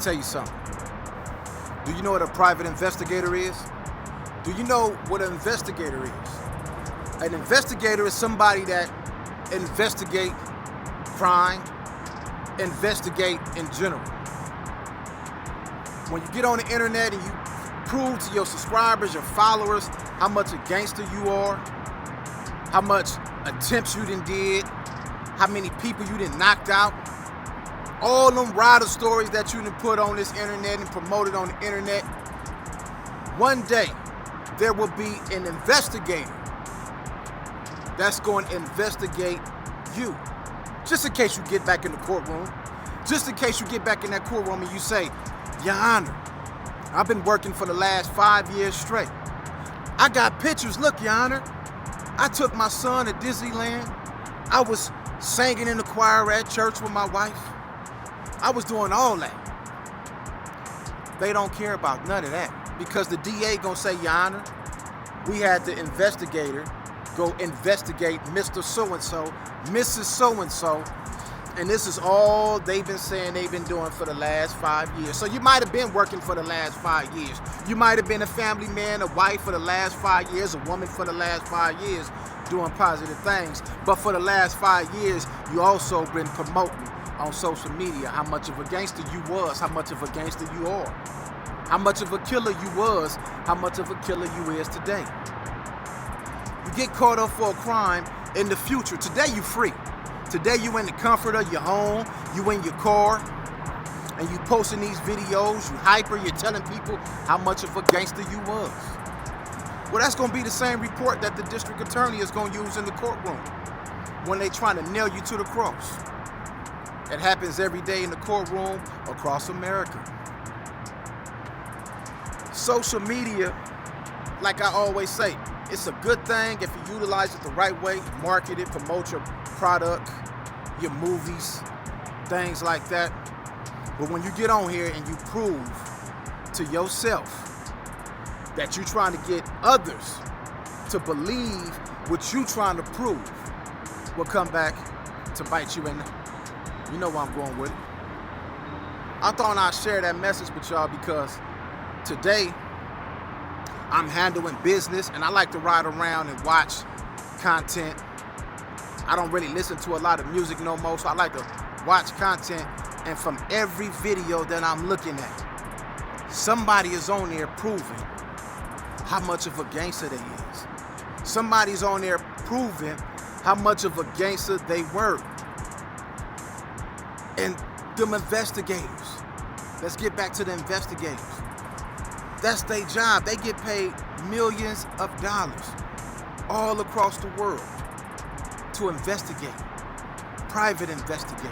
tell you something. Do you know what a private investigator is? Do you know what an investigator is? An investigator is somebody that investigate crime, investigate in general. When you get on the internet and you prove to your subscribers, your followers, how much a gangster you are, how much attempts you done did, how many people you done knocked out, all them rider stories that you done put on this internet and promoted on the internet, one day there will be an investigator that's going to investigate you. Just in case you get back in the courtroom, just in case you get back in that courtroom and you say, Your Honor, I've been working for the last 5 years straight. I got pictures, look, Your Honor. I took my son to Disneyland. I was singing in the choir at church with my wife. I was doing all that. They don't care about none of that because the DA gonna say, Your Honor, we had the investigator go investigate Mr. So-and-so, Mrs. So-and-so, and this is all they've been saying they've been doing for the last 5 years. So you might have been working for the last 5 years. You might have been a family man, a wife for the last 5 years, a woman for the last 5 years doing positive things. But for the last 5 years, you also been promoting on social media how much of a gangster you was, how much of a gangster you are, how much of a killer you was, how much of a killer you is today. You get caught up for a crime in the future. Today you free. Today you in the comfort of your home, you in your car, and you posting these videos, you hyper, you're telling people how much of a gangster you was. Well, that's gonna be the same report that the district attorney is gonna use in the courtroom when they trying to nail you to the cross. It happens every day in the courtroom across America. Social media, like I always say, it's a good thing if you utilize it the right way, market it, promote your product, your movies, things like that. But when you get on here and you prove to yourself that you're trying to get others to believe what you're trying to prove, will come back to bite you in the... You know where I'm going with it. I thought I'd share that message with y'all because today I'm handling business and I like to ride around and watch content. I don't really listen to a lot of music no more, so I like to watch content, and from every video that I'm looking at, somebody is on there proving how much of a gangster they is. Somebody's on there proving how much of a gangster they were. And them investigators, let's get back to the investigators. That's their job. They get paid millions of dollars all across the world to investigate, private investigate.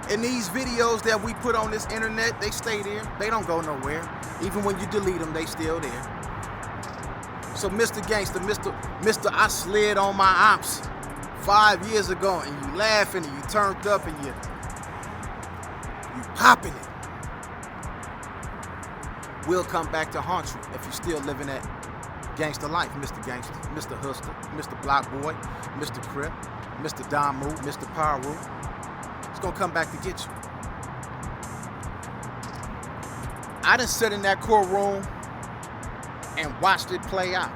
And these videos that we put on this internet, they stay there. They don't go nowhere. Even when you delete them, they still there. So Mr. Gangster, Mr. I slid on my ops 5 years ago, and you laughing and you turned up and you popping it. Will come back to haunt you if you're still living that gangster life, Mr. Gangster, Mr. Hustler, Mr. Block Boy, Mr. Crip, Mr. Damu, Mr. Paru. It's gonna come back to get you. I done sat in that courtroom and watched it play out.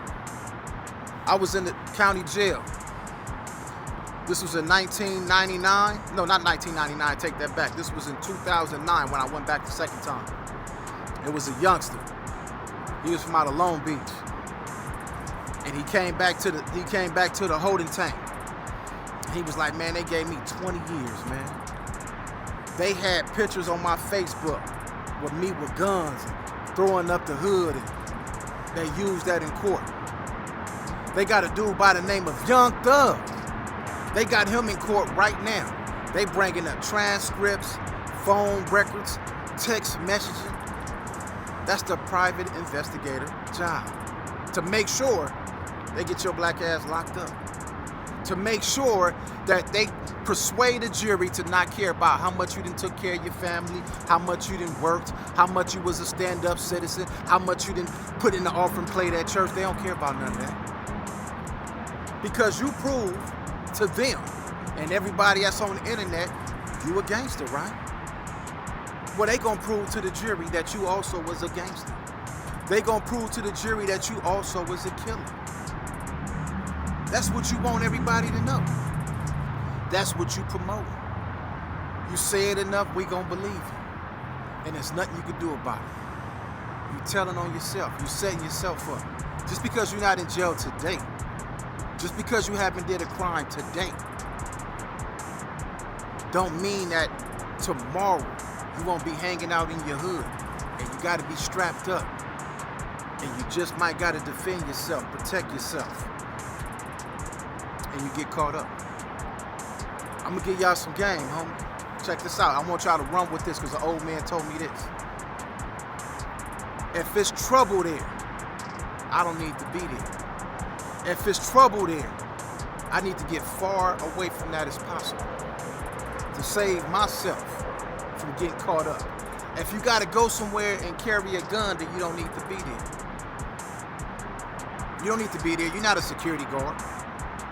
I was in the county jail. This was in 1999. No, not 1999, take that back. This was in 2009 when I went back the second time. It was a youngster. He was from out of Long Beach. And he came back to the holding tank. And he was like, man, they gave me 20 years, man. They had pictures on my Facebook with me with guns and throwing up the hood, and they used that in court. They got a dude by the name of Young Thug. They got him in court right now. They bringing up transcripts, phone records, text messaging. That's the private investigator job. To make sure they get your black ass locked up. To make sure that they persuade the jury to not care about how much you done took care of your family, how much you done worked, how much you was a stand-up citizen, how much you done put in the offering plate at church. They don't care about none of that. Because you prove to them and everybody that's on the internet, you a gangster, right? Well, they gonna prove to the jury that you also was a gangster. They gonna prove to the jury that you also was a killer. That's what you want everybody to know. That's what you promote. You say it enough, we gonna believe you. And there's nothing you can do about it. You telling on yourself. You setting yourself up. Just because you're not in jail today, just because you haven't did a crime today, don't mean that tomorrow you won't be hanging out in your hood and you gotta be strapped up. And you just might gotta defend yourself, protect yourself. And you get caught up. I'm gonna give y'all some game, homie. Check this out. I want y'all to run with this because the old man told me this. If it's trouble there, I don't need to be there. If it's trouble there, I need to get far away from that as possible to save myself from getting caught up. If you gotta go somewhere and carry a gun, then you don't need to be there. You don't need to be there. You're not a security guard.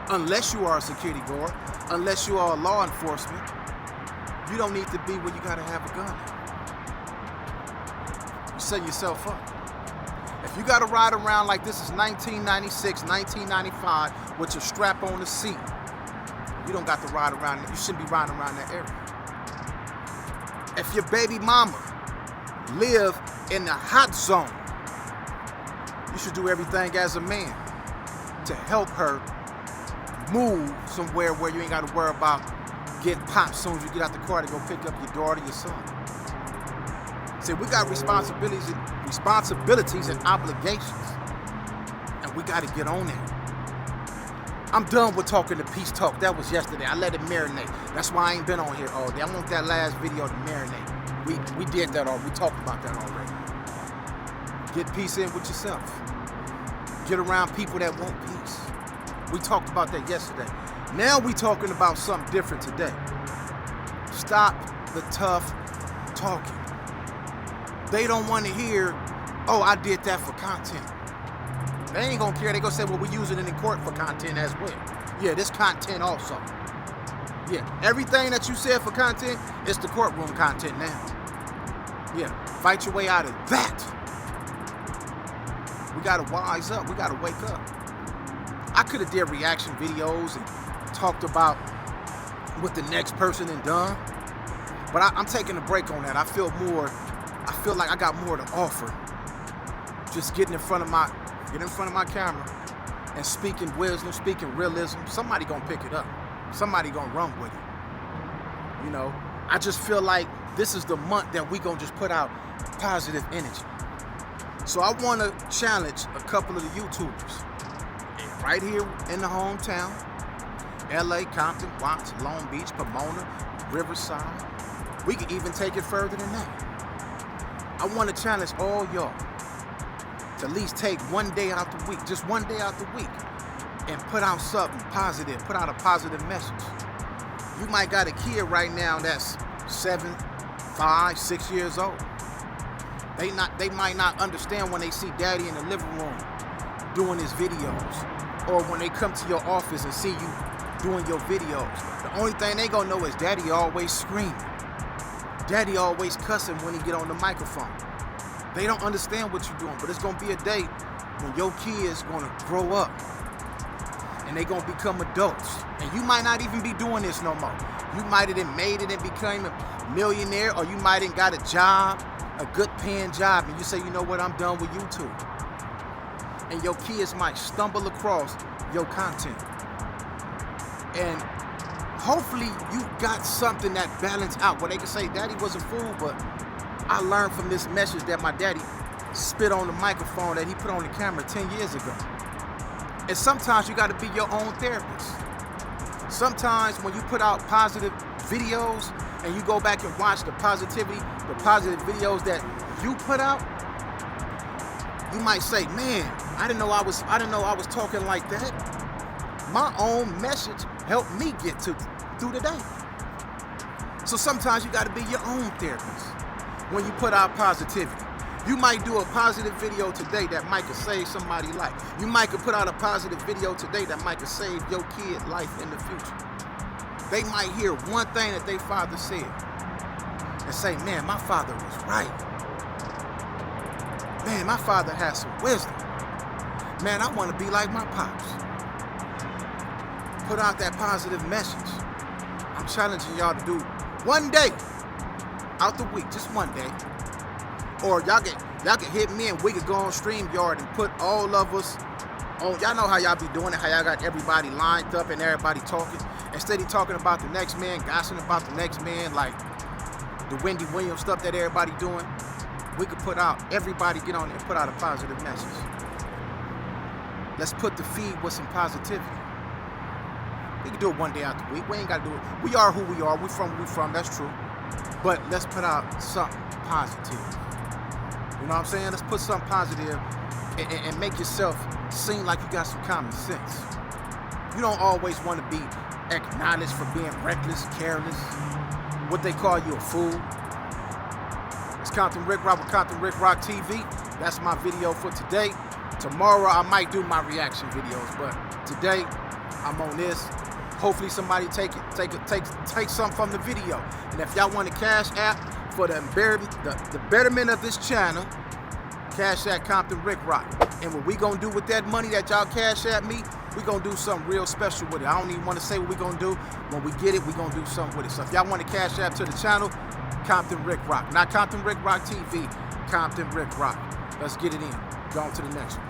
Unless you are a security guard, unless you are law enforcement, you don't need to be where you gotta have a gun. You're setting yourself up. If you gotta ride around like this is 1996, 1995 with your strap on the seat, you don't got to ride around. You shouldn't be riding around that area. If your baby mama live in the hot zone, you should do everything as a man to help her move somewhere where you ain't got to worry about getting popped as soon as you get out the car to go pick up your daughter, your son. See, we got responsibilities and obligations, and we got to get on that. I'm done with talking the peace talk. That was yesterday. I let it marinate. That's why I ain't been on here all day. I want that last video to marinate. We did that already. We talked about that already. Get peace in with yourself. Get around people that want peace. We talked about that yesterday. Now we talking about something different today. Stop the tough talking. They don't want to hear, oh, I did that for content. They ain't gonna care. They gonna say, well, we using it in court for content as well. Yeah, this content also. Yeah, everything that you said for content, it's the courtroom content now. Yeah, fight your way out of that. We gotta wise up. We gotta wake up. I could have did reaction videos and talked about what the next person had done, but I'm taking a break on that. I feel like I got more to offer. Just getting in front of my camera and speaking wisdom, speaking realism. Somebody gonna pick it up. Somebody gonna run with it. You know, I just feel like this is the month that we gonna just put out positive energy. So I wanna challenge a couple of the YouTubers right here in the hometown, LA, Compton, Watts, Long Beach, Pomona, Riverside. We can even take it further than that. I wanna challenge all y'all to at least take one day out the week, just one day out the week, and put out something positive, put out a positive message. You might got a kid right now that's 7, 5, 6 years old. They might not understand when they see daddy in the living room doing his videos, or when they come to your office and see you doing your videos. The only thing they gonna know is daddy always screaming. Daddy always cussing when he get on the microphone. They don't understand what you're doing, but it's gonna be a day when your kids gonna grow up and they gonna become adults. And you might not even be doing this no more. You might have made it and became a millionaire, or you might have got a job, a good paying job, and you say, you know what, I'm done with YouTube. And your kids might stumble across your content. And hopefully you got something that balanced out where they can say, daddy was a fool, but I learned from this message that my daddy spit on the microphone that he put on the camera 10 years ago. And sometimes you gotta be your own therapist. Sometimes when you put out positive videos and you go back and watch the positive videos that you put out, you might say, man, I didn't know I was talking like that. My own message helped me get through the day. So sometimes you gotta be your own therapist when you put out positivity. You might do a positive video today that might could save somebody's life. You might could put out a positive video today that might could save your kid's life in the future. They might hear one thing that their father said, and say, man, my father was right. Man, my father has some wisdom. Man, I want to be like my pops. Put out that positive message. I'm challenging y'all to do one day out the week, just one day. Or y'all can hit me and we could go on StreamYard and put all of us on. Y'all know how y'all be doing it, how y'all got everybody lined up and everybody talking. Instead of talking about the next man, gossiping about the next man, like the Wendy Williams stuff that everybody doing, we could put out, everybody get on there and put out a positive message. Let's put the feed with some positivity. We can do it one day out the week. We ain't got to do it. We are who we are. We from. That's true. But let's put out something positive. You know what I'm saying? Let's put something positive and make yourself seem like you got some common sense. You don't always want to be acknowledged for being reckless, careless, what they call you a fool. It's Compton Rick Rock with Compton Rick Rock TV. That's my video for today. Tomorrow I might do my reaction videos, but today I'm on this. Hopefully somebody take something from the video. And if y'all want a Cash App for the betterment of this channel, Cash App Compton Rick Rock. And what we gonna do with that money that y'all Cash App me, we gonna do something real special with it. I don't even want to say what we gonna do. When we get it, we gonna do something with it. So if y'all want a Cash App to the channel, Compton Rick Rock. Not Compton Rick Rock TV, Compton Rick Rock. Let's get it in. Go on to the next one.